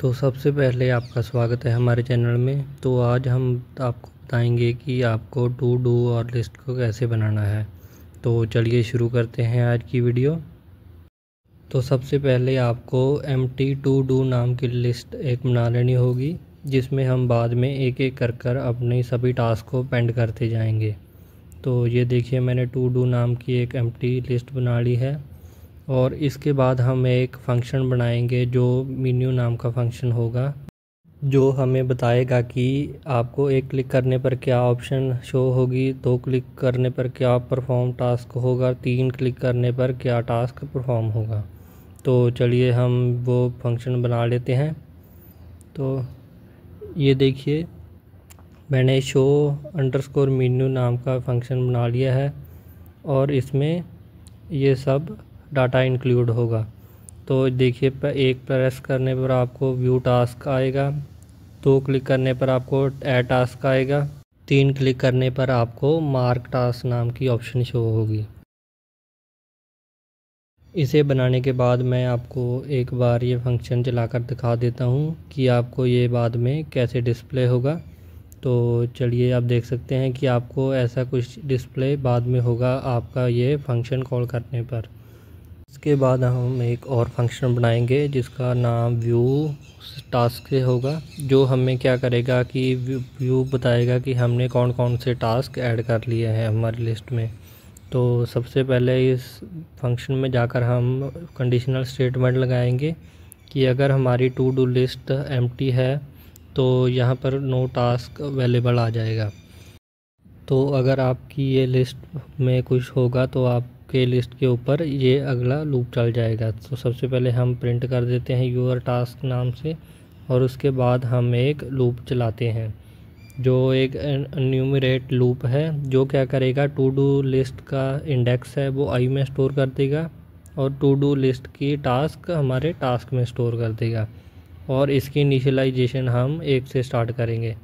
तो सबसे पहले आपका स्वागत है हमारे चैनल में। तो आज हम आपको बताएंगे कि आपको टू डू और लिस्ट को कैसे बनाना है। तो चलिए शुरू करते हैं आज की वीडियो। तो सबसे पहले आपको एम्प्टी टू डू नाम की लिस्ट एक बना लेनी होगी, जिसमें हम बाद में एक एक कर अपने सभी टास्क को पेंड करते जाएंगे। तो ये देखिए, मैंने टू डू नाम की एक एम्प्टी लिस्ट बना ली है। और इसके बाद हम एक फ़ंक्शन बनाएंगे जो मेन्यू नाम का फ़ंक्शन होगा, जो हमें बताएगा कि आपको एक क्लिक करने पर क्या ऑप्शन शो होगी, 2 क्लिक करने पर क्या परफॉर्म टास्क होगा, 3 क्लिक करने पर क्या टास्क परफॉर्म होगा। तो चलिए हम वो फंक्शन बना लेते हैं। तो ये देखिए, मैंने शो अंडरस्कोर मेन्यू नाम का फ़ंक्शन बना लिया है और इसमें ये सब डाटा इंक्लूड होगा। तो देखिए, एक प्रेस करने पर आपको व्यू टास्क आएगा, 2 क्लिक करने पर आपको ऐड टास्क आएगा, 3 क्लिक करने पर आपको मार्क टास्क नाम की ऑप्शन शो होगी। इसे बनाने के बाद मैं आपको एक बार ये फंक्शन चलाकर दिखा देता हूँ कि आपको ये बाद में कैसे डिस्प्ले होगा। तो चलिए, आप देख सकते हैं कि आपको ऐसा कुछ डिस्प्ले बाद में होगा आपका ये फंक्शन कॉल करने पर। इसके बाद हम एक और फंक्शन बनाएंगे जिसका नाम व्यू टास्क से होगा, जो हमें क्या करेगा कि व्यू बताएगा कि हमने कौन कौन से टास्क ऐड कर लिए हैं हमारी लिस्ट में। तो सबसे पहले इस फंक्शन में जाकर हम कंडीशनल स्टेटमेंट लगाएंगे कि अगर हमारी टू डू लिस्ट एम्प्टी है तो यहाँ पर नो टास्क अवेलेबल आ जाएगा। तो अगर आपकी ये लिस्ट में कुछ होगा तो आपके लिस्ट के ऊपर ये अगला लूप चल जाएगा। तो सबसे पहले हम प्रिंट कर देते हैं यूर टास्क नाम से, और उसके बाद हम एक लूप चलाते हैं जो एक एन्यूमरेट लूप है, जो क्या करेगा, टू डू लिस्ट का इंडेक्स है वो आई में स्टोर कर देगा और टू डू लिस्ट की टास्क हमारे टास्क में स्टोर कर देगा। और इसकी इनिशियलाइजेशन हम 1 से स्टार्ट करेंगे।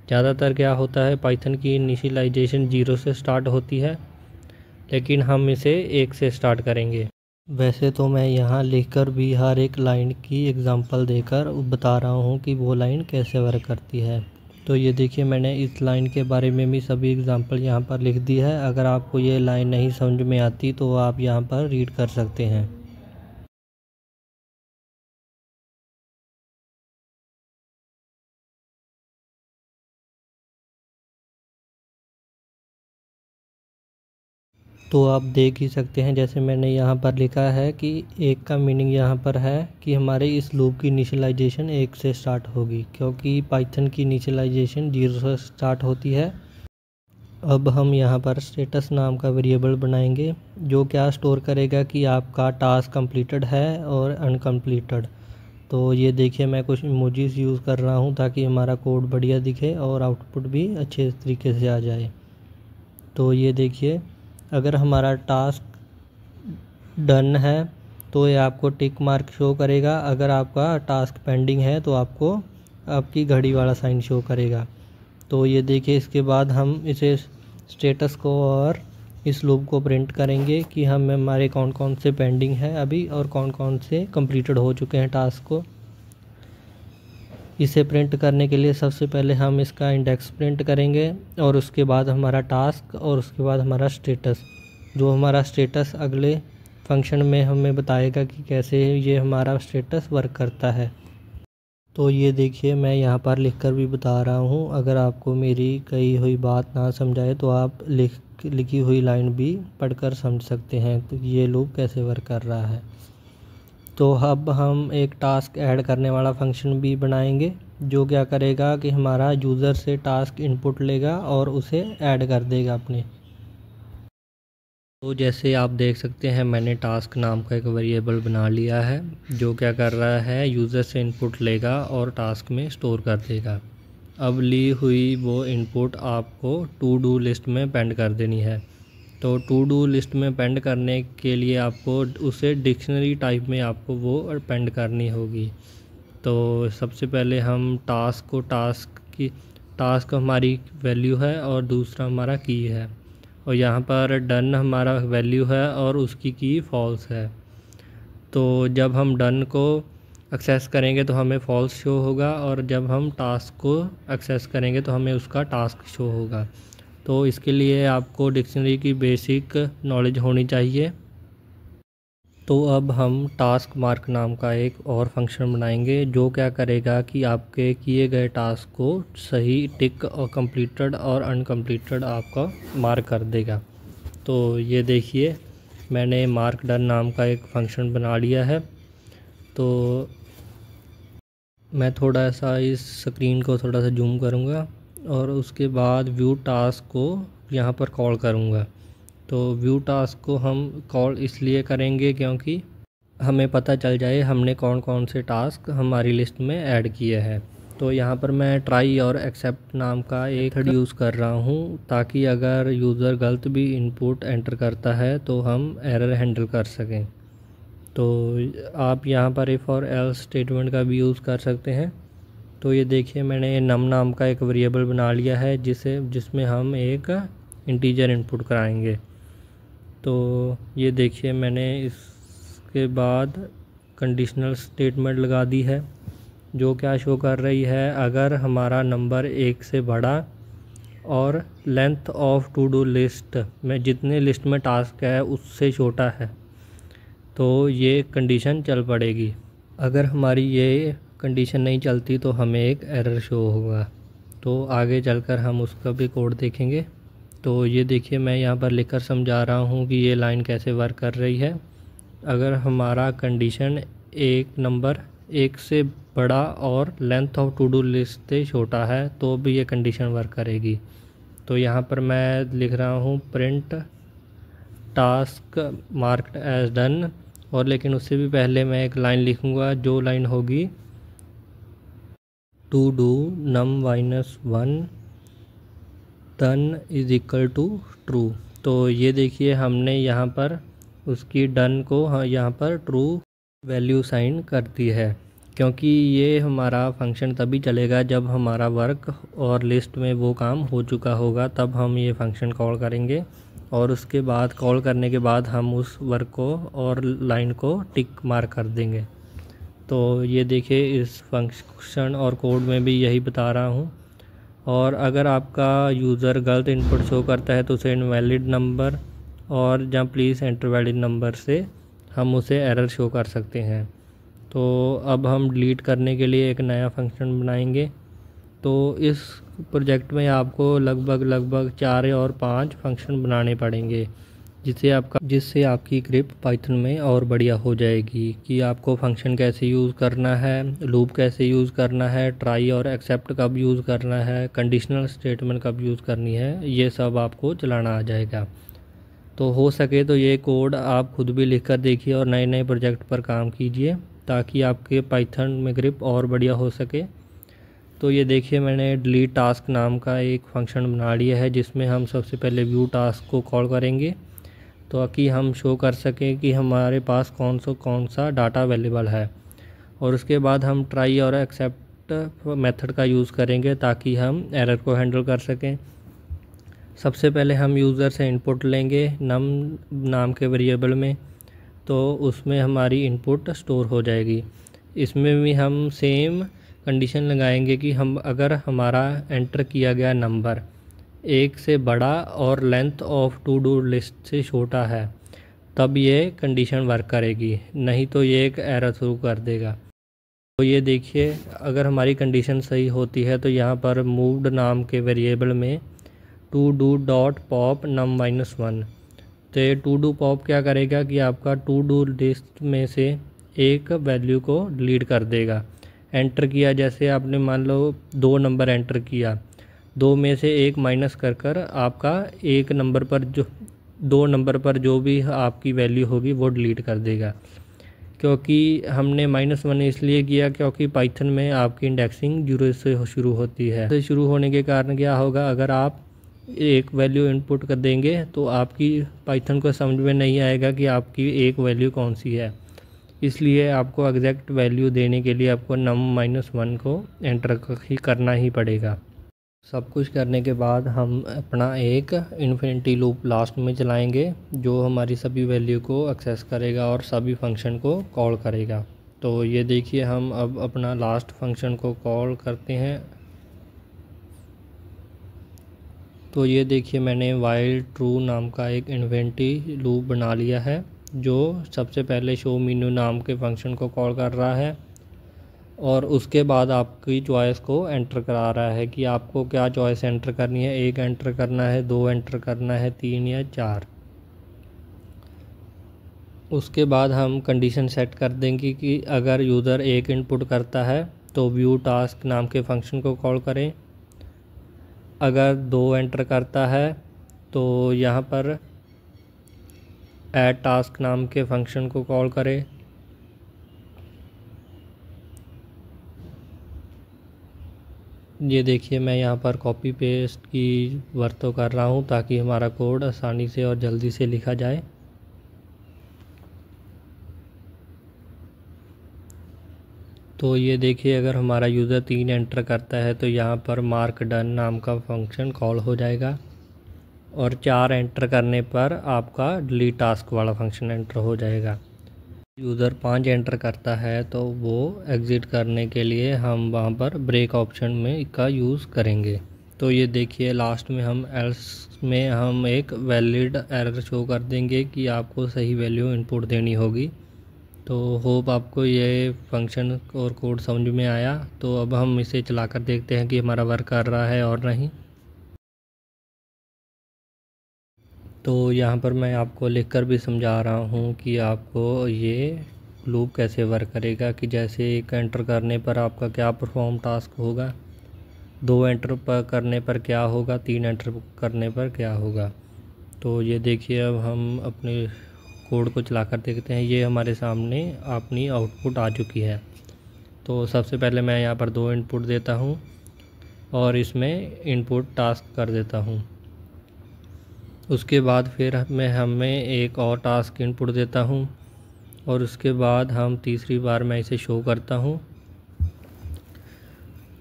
ज़्यादातर क्या होता है, पाइथन की इनिशियलाइजेशन 0 से स्टार्ट होती है, लेकिन हम इसे 1 से स्टार्ट करेंगे। वैसे तो मैं यहाँ लिखकर भी हर एक लाइन की एग्जांपल देकर बता रहा हूँ कि वो लाइन कैसे वर्क करती है। तो ये देखिए, मैंने इस लाइन के बारे में भी सभी एग्जांपल यहाँ पर लिख दी है। अगर आपको ये लाइन नहीं समझ में आती तो आप यहाँ पर रीड कर सकते हैं। तो आप देख ही सकते हैं, जैसे मैंने यहाँ पर लिखा है कि एक का मीनिंग यहाँ पर है कि हमारे इस लूप की इनिशियलाइजेशन 1 से स्टार्ट होगी, क्योंकि पाइथन की इनिशियलाइजेशन 0 से स्टार्ट होती है। अब हम यहाँ पर स्टेटस नाम का वेरिएबल बनाएंगे, जो क्या स्टोर करेगा कि आपका टास्क कंप्लीटेड है और अनकम्प्लीटेड। तो ये देखिए, मैं कुछ इमोजीज यूज़ कर रहा हूँ ताकि हमारा कोड बढ़िया दिखे और आउटपुट भी अच्छे तरीके से आ जाए। तो ये देखिए, अगर हमारा टास्क डन है तो ये आपको टिक मार्क शो करेगा, अगर आपका टास्क पेंडिंग है तो आपको आपकी घड़ी वाला साइन शो करेगा। तो ये देखिए, इसके बाद हम इसे स्टेटस को और इस लूप को प्रिंट करेंगे कि हम हमारे कौन कौन से पेंडिंग है अभी और कौन कौन से कंप्लीटेड हो चुके हैं टास्क को। इसे प्रिंट करने के लिए सबसे पहले हम इसका इंडेक्स प्रिंट करेंगे और उसके बाद हमारा टास्क और उसके बाद हमारा स्टेटस। जो हमारा स्टेटस अगले फंक्शन में हमें बताएगा कि कैसे ये हमारा स्टेटस वर्क करता है। तो ये देखिए, मैं यहाँ पर लिखकर भी बता रहा हूँ। अगर आपको मेरी कही हुई बात ना समझाए तो आप लिखी हुई लाइन भी पढ़कर समझ सकते हैं तो ये लूप कैसे वर्क कर रहा है। तो अब हम एक टास्क ऐड करने वाला फंक्शन भी बनाएंगे, जो क्या करेगा कि हमारा यूज़र से टास्क इनपुट लेगा और उसे ऐड कर देगा अपने। तो जैसे आप देख सकते हैं, मैंने टास्क नाम का एक वेरिएबल बना लिया है, जो क्या कर रहा है, यूज़र से इनपुट लेगा और टास्क में स्टोर कर देगा। अब ली हुई वो इनपुट आपको टू डू लिस्ट में पेंड कर देनी है। तो टू डू लिस्ट में पेंड करने के लिए आपको उसे डिक्शनरी टाइप में आपको वो पेंड करनी होगी। तो सबसे पहले हम टास्क हमारी वैल्यू है और दूसरा हमारा की है, और यहाँ पर डन हमारा वैल्यू है और उसकी की फॉल्स है। तो जब हम डन को एक्सेस करेंगे तो हमें फॉल्स शो होगा, और जब हम टास्क को एक्सेस करेंगे तो हमें उसका टास्क शो होगा। तो इसके लिए आपको डिक्शनरी की बेसिक नॉलेज होनी चाहिए। तो अब हम टास्क मार्क नाम का एक और फंक्शन बनाएंगे, जो क्या करेगा कि आपके किए गए टास्क को सही टिक और कंप्लीटेड और अनकम्प्लीटेड आपका मार्क कर देगा। तो ये देखिए, मैंने मार्क डन नाम का एक फंक्शन बना लिया है। तो मैं थोड़ा सा इस स्क्रीन को थोड़ा सा जूम करूँगा और उसके बाद व्यू टास्क को यहाँ पर कॉल करूँगा। तो व्यू टास्क को हम कॉल इसलिए करेंगे क्योंकि हमें पता चल जाए हमने कौन कौन से टास्क हमारी लिस्ट में ऐड किए हैं। तो यहाँ पर मैं ट्राई और एक्सेप्ट नाम का एक यूज़ कर रहा हूँ, ताकि अगर यूज़र गलत भी इनपुट एंटर करता है तो हम एरर हैंडल कर सकें। तो आप यहाँ पर इफ़ और एल्स स्टेटमेंट का भी यूज़ कर सकते हैं। तो ये देखिए, मैंने नम नाम का एक वेरिएबल बना लिया है जिसमें हम एक इंटीजर इनपुट कराएंगे। तो ये देखिए, मैंने इसके बाद कंडीशनल स्टेटमेंट लगा दी है, जो क्या शो कर रही है, अगर हमारा नंबर 1 से बड़ा और length of to do list में जितने लिस्ट में टास्क है उससे छोटा है तो ये कंडीशन चल पड़ेगी। अगर हमारी ये कंडीशन नहीं चलती तो हमें एक एरर शो होगा। तो आगे चलकर हम उसका भी कोड देखेंगे। तो ये देखिए, मैं यहाँ पर लिखकर समझा रहा हूँ कि ये लाइन कैसे वर्क कर रही है। अगर हमारा कंडीशन एक नंबर 1 से बड़ा और length of to do list से छोटा है तो भी ये कंडीशन वर्क करेगी। तो यहाँ पर मैं लिख रहा हूँ print task marked as done, और लेकिन उससे भी पहले मैं एक लाइन लिखूँगा, जो लाइन होगी to do num-1 done is equal to true. तो ये देखिए, हमने यहाँ पर उसकी डन को यहाँ पर ट्रू वैल्यू साइन कर दी है, क्योंकि ये हमारा फंक्शन तभी चलेगा जब हमारा वर्क और लिस्ट में वो काम हो चुका होगा, तब हम ये फंक्शन कॉल करेंगे। और उसके बाद कॉल करने के बाद हम उस वर्क को और लाइन को टिक मार्क कर देंगे। तो ये देखिए, इस फंक्शन और कोड में भी यही बता रहा हूँ। और अगर आपका यूज़र गलत इनपुट शो करता है तो उसे इनवैलिड नंबर और या प्लीज़ एंटर वैलिड नंबर से हम उसे एरर शो कर सकते हैं। तो अब हम डिलीट करने के लिए एक नया फंक्शन बनाएंगे। तो इस प्रोजेक्ट में आपको लगभग 4 और 5 फंक्शन बनाने पड़ेंगे, जिससे आपकी ग्रिप पाइथन में और बढ़िया हो जाएगी कि आपको फंक्शन कैसे यूज़ करना है, लूप कैसे यूज़ करना है, ट्राई और एक्सेप्ट कब यूज़ करना है, कंडीशनल स्टेटमेंट कब यूज़ करनी है, ये सब आपको चलाना आ जाएगा। तो हो सके तो ये कोड आप खुद भी लिख कर देखिए और नए नए प्रोजेक्ट पर काम कीजिए, ताकि आपके पाइथन में ग्रिप और बढ़िया हो सके। तो ये देखिए, मैंने डिलीट टास्क नाम का एक फंक्शन बना लिया है, जिसमें हम सबसे पहले व्यू टास्क को कॉल करेंगे, तो कि हम शो कर सकें कि हमारे पास कौन सा डाटा अवेलेबल है। और उसके बाद हम ट्राई और एक्सेप्ट मेथड का यूज़ करेंगे, ताकि हम एरर को हैंडल कर सकें। सबसे पहले हम यूज़र से इनपुट लेंगे नम नाम के वेरिएबल में, तो उसमें हमारी इनपुट स्टोर हो जाएगी। इसमें भी हम सेम कंडीशन लगाएंगे कि अगर हमारा एंटर किया गया नंबर 1 से बड़ा और length of to do list से छोटा है तब ये कंडीशन वर्क करेगी, नहीं तो ये एक एरर थ्रू कर देगा। तो ये देखिए, अगर हमारी कंडीशन सही होती है तो यहाँ पर मूव्ड नाम के वेरिएबल में to do dot pop num-1, तो ये टू डू पॉप क्या करेगा कि आपका टू डू लिस्ट में से एक वैल्यू को डिलीट कर देगा। एंटर किया, जैसे आपने मान लो 2 नंबर एंटर किया, 2 में से 1 माइनस कर आपका 1 नंबर पर 2 नंबर पर जो भी आपकी वैल्यू होगी वो डिलीट कर देगा। क्योंकि हमने -1 इसलिए किया क्योंकि पाइथन में आपकी इंडेक्सिंग 0 से शुरू होती है। तो शुरू होने के कारण क्या होगा, अगर आप एक वैल्यू इनपुट कर देंगे तो आपकी पाइथन को समझ में नहीं आएगा कि आपकी एक वैल्यू कौन सी है। इसलिए आपको एग्जैक्ट वैल्यू देने के लिए आपको num-1 को एंटर करना ही पड़ेगा। सब कुछ करने के बाद हम अपना एक इन्फिनिटी लूप लास्ट में चलाएंगे, जो हमारी सभी वैल्यू को एक्सेस करेगा और सभी फंक्शन को कॉल करेगा। तो ये देखिए हम अब अपना लास्ट फंक्शन को कॉल करते हैं। तो ये देखिए मैंने वाइल ट्रू नाम का एक इन्वेंटरी लूप बना लिया है, जो सबसे पहले शो मेन्यू नाम के फंक्शन को कॉल कर रहा है और उसके बाद आपकी चॉइस को एंटर करा रहा है कि आपको क्या चॉइस एंटर करनी है। 1 एंटर करना है, 2 एंटर करना है, 3 या 4। उसके बाद हम कंडीशन सेट कर देंगे कि अगर यूज़र 1 इनपुट करता है तो व्यू टास्क नाम के फंक्शन को कॉल करें। अगर 2 एंटर करता है तो यहाँ पर ऐड टास्क नाम के फंक्शन को कॉल करें। ये देखिए मैं यहाँ पर कॉपी पेस्ट की वर्तों कर रहा हूँ ताकि हमारा कोड आसानी से और जल्दी से लिखा जाए। तो ये देखिए अगर हमारा यूज़र 3 एंटर करता है तो यहाँ पर मार्क डन नाम का फंक्शन कॉल हो जाएगा और 4 एंटर करने पर आपका डिलीट टास्क वाला फंक्शन एंटर हो जाएगा। यूज़र 5 एंटर करता है तो वो एग्ज़िट करने के लिए हम वहाँ पर ब्रेक ऑप्शन में का यूज़ करेंगे। तो ये देखिए लास्ट में हम एल्स में हम एक वैलिड एरर शो कर देंगे कि आपको सही वैल्यू इनपुट देनी होगी। तो होप आपको ये फंक्शन और कोड समझ में आया। तो अब हम इसे चलाकर देखते हैं कि हमारा वर्क कर रहा है और नहीं। तो यहाँ पर मैं आपको लिखकर भी समझा रहा हूँ कि आपको ये लूप कैसे वर्क करेगा, कि जैसे 1 एंटर करने पर आपका क्या परफॉर्म टास्क होगा, 2 एंटर करने पर क्या होगा, 3 एंटर करने पर क्या होगा। तो ये देखिए अब हम अपने कोड को चलाकर देखते हैं। ये हमारे सामने अपनी आउटपुट आ चुकी है। तो सबसे पहले मैं यहाँ पर 2 इनपुट देता हूँ और इसमें इनपुट टास्क कर देता हूँ। उसके बाद फिर मैं हमें एक और टास्क इनपुट देता हूँ और उसके बाद हम तीसरी बार मैं इसे शो करता हूँ।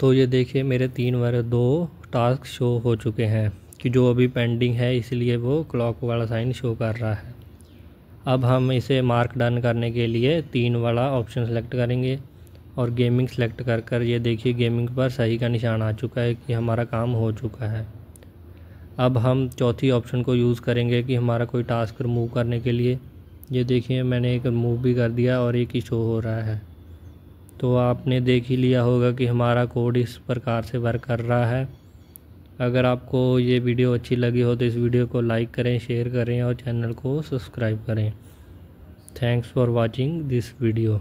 तो ये देखिए मेरे 2 टास्क शो हो चुके हैं कि जो अभी पेंडिंग है, इसलिए वो क्लॉक वाला साइन शो कर रहा है। अब हम इसे मार्क डन करने के लिए 3 वाला ऑप्शन सेलेक्ट करेंगे और गेमिंग सेलेक्ट कर ये देखिए गेमिंग पर सही का निशान आ चुका है कि हमारा काम हो चुका है। अब हम चौथी ऑप्शन को यूज़ करेंगे कि हमारा कोई टास्क रिमूव करने के लिए। ये देखिए मैंने एक रिमूव भी कर दिया और एक ही शो हो रहा है। तो आपने देख ही लिया होगा कि हमारा कोड इस प्रकार से वर्क कर रहा है। अगर आपको ये वीडियो अच्छी लगी हो तो इस वीडियो को लाइक करें, शेयर करें और चैनल को सब्सक्राइब करें। Thanks for watching this video.